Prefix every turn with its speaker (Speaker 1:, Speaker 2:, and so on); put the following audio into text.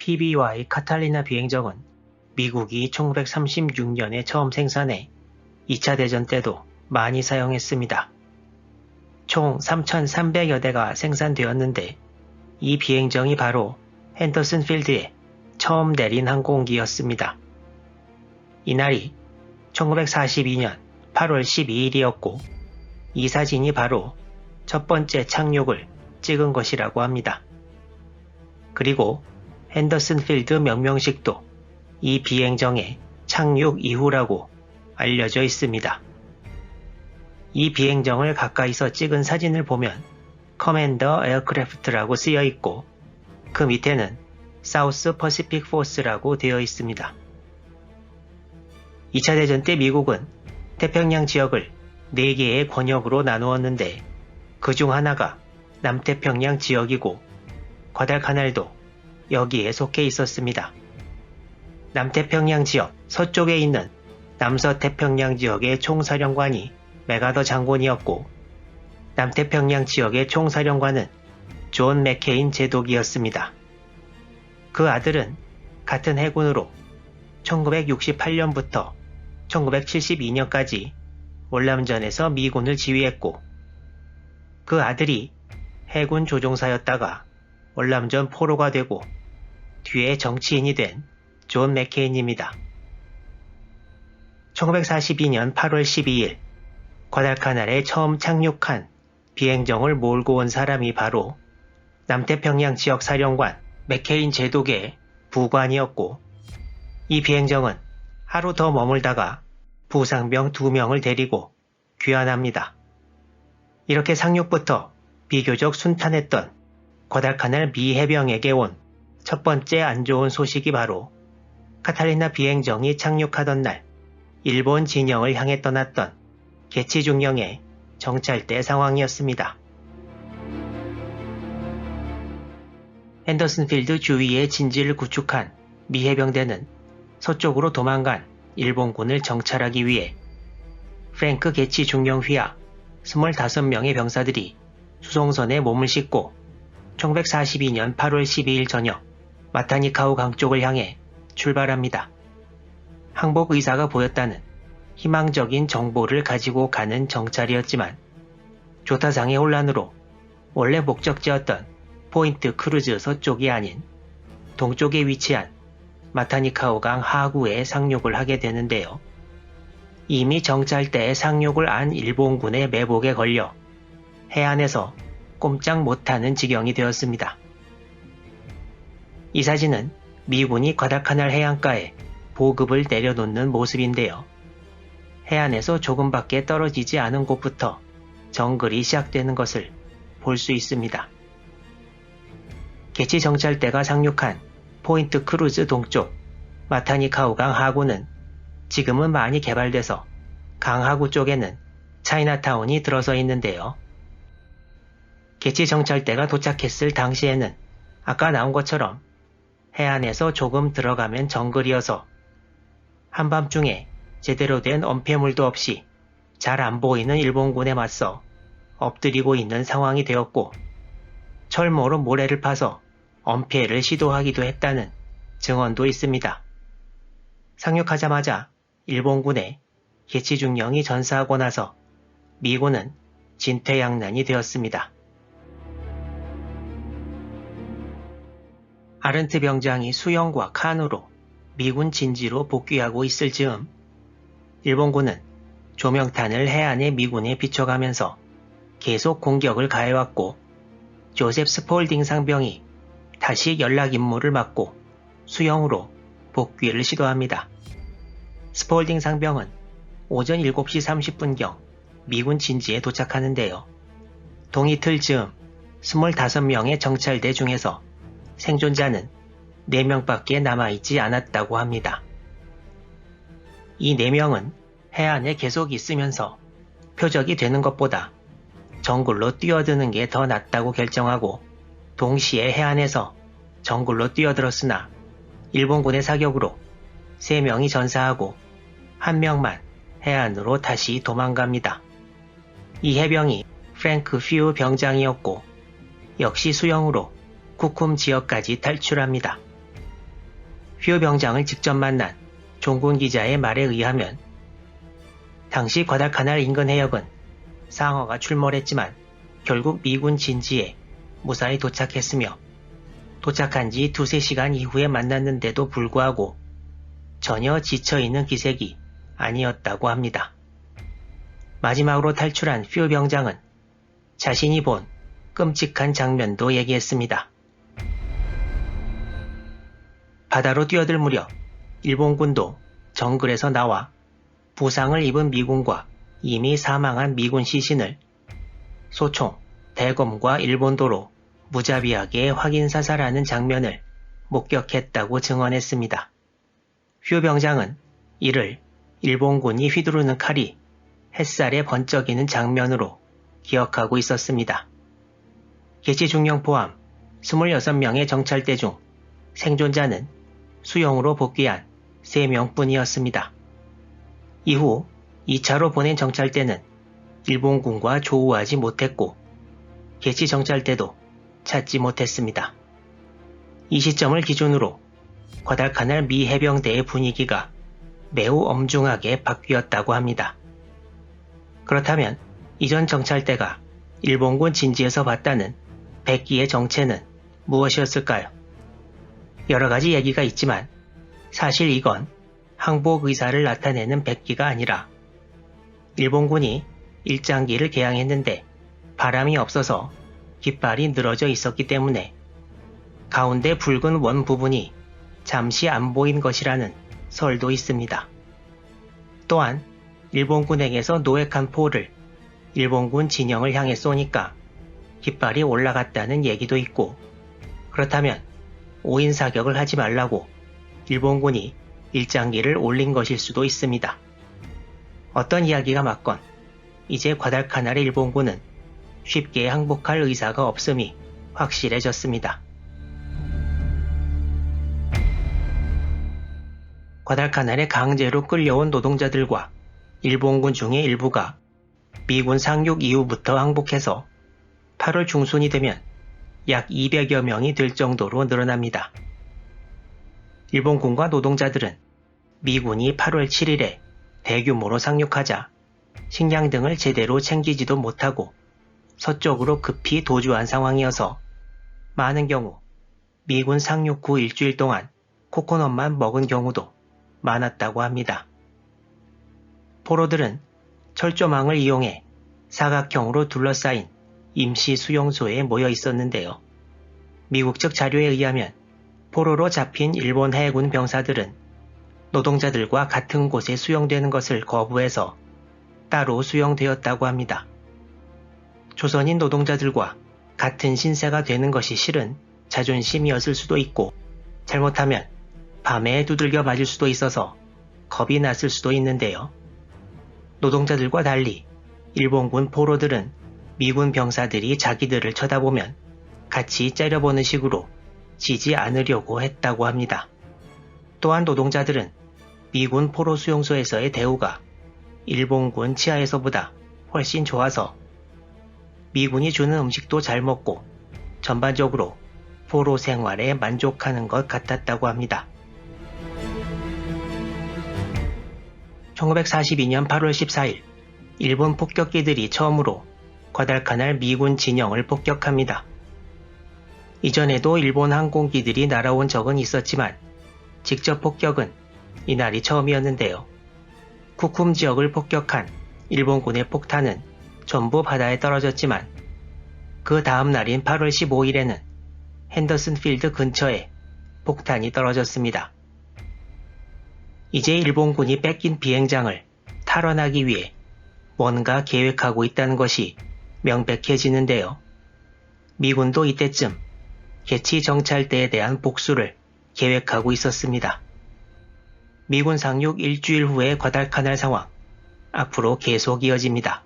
Speaker 1: PBY 카탈리나 비행정은 미국이 1936년에 처음 생산해 2차 대전 때도 많이 사용했습니다. 총 3,300여 대가 생산되었는데 이 비행정이 바로 핸더슨 필드에 처음 내린 항공기였습니다. 이날이 1942년 8월 12일이었고 이 사진이 바로 첫 번째 착륙을 찍은 것이라고 합니다. 그리고 핸더슨 필드 명명식도 이 비행정의 착륙 이후라고 알려져 있습니다. 이 비행정을 가까이서 찍은 사진을 보면 커맨더 에어크래프트라고 쓰여 있고 그 밑에는 사우스 퍼시픽 포스라고 되어 있습니다. 2차 대전 때 미국은 태평양 지역을 4개의 권역으로 나누었는데 그 중 하나가 남태평양 지역이고 과달카날도 여기에 속해 있었습니다. 남태평양 지역 서쪽에 있는 남서태평양 지역의 총사령관이 메가더 장군이었고 남태평양 지역의 총사령관은 존 맥케인 제독이었습니다. 그 아들은 같은 해군으로 1968년부터 1972년까지 월남전에서 미군을 지휘했고 그 아들이 해군 조종사였다가 월남전 포로가 되고 뒤에 정치인이 된 존 맥케인입니다. 1942년 8월 12일 과달카날에 처음 착륙한 비행정을 몰고 온 사람이 바로 남태평양 지역 사령관 맥케인 제독의 부관이었고 이 비행정은 하루 더 머물다가 부상병 2명을 데리고 귀환합니다. 이렇게 상륙부터 비교적 순탄했던 과달카날 미 해병에게 온 첫 번째 안 좋은 소식이 바로 카탈리나 비행정이 착륙하던 날 일본 진영을 향해 떠났던 개치 중령의 정찰대 상황이었습니다. 핸더슨 필드 주위에 진지를 구축한 미 해병대는 서쪽으로 도망간 일본군을 정찰하기 위해 프랭크 개치 중령 휘하 25명의 병사들이 수송선에 몸을 싣고 1942년 8월 12일 저녁 마타니카우 강 쪽을 향해 출발합니다. 항복 의사가 보였다는 희망적인 정보를 가지고 가는 정찰이었지만 조타상의 혼란으로 원래 목적지였던 포인트 크루즈 서쪽이 아닌 동쪽에 위치한 마타니카우 강 하구에 상륙을 하게 되는데요. 이미 정찰대에 상륙을 안 일본군의 매복에 걸려 해안에서 꼼짝 못하는 지경이 되었습니다. 이 사진은 미군이 과달카날 해안가에 보급을 내려놓는 모습인데요. 해안에서 조금밖에 떨어지지 않은 곳부터 정글이 시작되는 것을 볼 수 있습니다. 개치 정찰대가 상륙한 포인트 크루즈 동쪽 마타니카우 강 하구는 지금은 많이 개발돼서 강 하구 쪽에는 차이나타운이 들어서 있는데요. 개치 정찰대가 도착했을 당시에는 아까 나온 것처럼 해안에서 조금 들어가면 정글이어서 한밤중에 제대로 된 엄폐물도 없이 잘 안 보이는 일본군에 맞서 엎드리고 있는 상황이 되었고 철모로 모래를 파서 엄폐를 시도하기도 했다는 증언도 있습니다. 상륙하자마자 일본군에 개치 중령이 전사하고 나서 미군은 진퇴양난이 되었습니다. 아른트 병장이 수영과 칸으로 미군 진지로 복귀하고 있을 즈음 일본군은 조명탄을 해안의 미군에 비춰가면서 계속 공격을 가해왔고 조셉 스폴딩 상병이 다시 연락 임무를 맡고 수영으로 복귀를 시도합니다. 스폴딩 상병은 오전 7시 30분경 미군 진지에 도착하는데요. 동이틀 즈음 25명의 정찰대 중에서 생존자는 4명밖에 남아있지 않았다고 합니다. 이 4명은 해안에 계속 있으면서 표적이 되는 것보다 정글로 뛰어드는 게 더 낫다고 결정하고 동시에 해안에서 정글로 뛰어들었으나 일본군의 사격으로 3명이 전사하고 1명만 해안으로 다시 도망갑니다. 이 해병이 프랭크 퓨 병장이었고 역시 수영으로 쿠쿰 지역까지 탈출합니다. 휘우 병장을 직접 만난 종군 기자의 말에 의하면 당시 과달카날 인근 해역은 상어가 출몰했지만 결국 미군 진지에 무사히 도착했으며 도착한 지 2~3시간 이후에 만났는데도 불구하고 전혀 지쳐있는 기색이 아니었다고 합니다. 마지막으로 탈출한 휘우 병장은 자신이 본 끔찍한 장면도 얘기했습니다. 바다로 뛰어들 무렵 일본군도 정글에서 나와 부상을 입은 미군과 이미 사망한 미군 시신을 소총, 대검과 일본도로 무자비하게 확인사살하는 장면을 목격했다고 증언했습니다. 휘우 병장은 이를 일본군이 휘두르는 칼이 햇살에 번쩍이는 장면으로 기억하고 있었습니다. 개치 중령 포함 26명의 정찰대 중 생존자는 수용으로 복귀한 3명뿐이었습니다. 이후 2차로 보낸 정찰대는 일본군과 조우하지 못했고 개치 정찰대도 찾지 못했습니다. 이 시점을 기준으로 과달카날 미 해병대의 분위기가 매우 엄중하게 바뀌었다고 합니다. 그렇다면 이전 정찰대가 일본군 진지에서 봤다는 백기의 정체는 무엇이었을까요? 여러 가지 얘기가 있지만 사실 이건 항복 의사를 나타내는 백기가 아니라 일본군이 일장기를 개항했는데 바람이 없어서 깃발이 늘어져 있었기 때문에 가운데 붉은 원 부분이 잠시 안 보인 것이라는 설도 있습니다. 또한 일본군에게서 노획한 포를 일본군 진영을 향해 쏘니까 깃발이 올라갔다는 얘기도 있고, 그렇다면 5인 사격을 하지 말라고 일본군이 일장기를 올린 것일 수도 있습니다. 어떤 이야기가 맞건 이제 과달카날의 일본군은 쉽게 항복할 의사가 없음이 확실해졌습니다. 과달카날에 강제로 끌려온 노동자들과 일본군 중의 일부가 미군 상륙 이후부터 항복해서 8월 중순이 되면 약 200여 명이 될 정도로 늘어납니다. 일본군과 노동자들은 미군이 8월 7일에 대규모로 상륙하자 식량 등을 제대로 챙기지도 못하고 서쪽으로 급히 도주한 상황이어서 많은 경우 미군 상륙 후 일주일 동안 코코넛만 먹은 경우도 많았다고 합니다. 포로들은 철조망을 이용해 사각형으로 둘러싸인 임시 수용소에 모여 있었는데요. 미국 측 자료에 의하면 포로로 잡힌 일본 해군 병사들은 노동자들과 같은 곳에 수용되는 것을 거부해서 따로 수용되었다고 합니다. 조선인 노동자들과 같은 신세가 되는 것이 실은 자존심이었을 수도 있고, 잘못하면 밤에 두들겨 맞을 수도 있어서 겁이 났을 수도 있는데요. 노동자들과 달리 일본군 포로들은 미군 병사들이 자기들을 쳐다보면 같이 째려보는 식으로 지지 않으려고 했다고 합니다. 또한 노동자들은 미군 포로 수용소에서의 대우가 일본군 치하에서보다 훨씬 좋아서 미군이 주는 음식도 잘 먹고 전반적으로 포로 생활에 만족하는 것 같았다고 합니다. 1942년 8월 14일 일본 폭격기들이 처음으로 과달카날 미군 진영을 폭격합니다. 이전에도 일본 항공기들이 날아온 적은 있었지만 직접 폭격은 이날이 처음이었는데요. 쿠쿰 지역을 폭격한 일본군의 폭탄은 전부 바다에 떨어졌지만 그 다음 날인 8월 15일에는 핸더슨 필드 근처에 폭탄이 떨어졌습니다. 이제 일본군이 뺏긴 비행장을 탈환하기 위해 뭔가 계획하고 있다는 것이 명백해지는데요. 미군도 이때쯤 개치 정찰대에 대한 복수를 계획하고 있었습니다. 미군 상륙 일주일 후의 과달카날 상황, 앞으로 계속 이어집니다.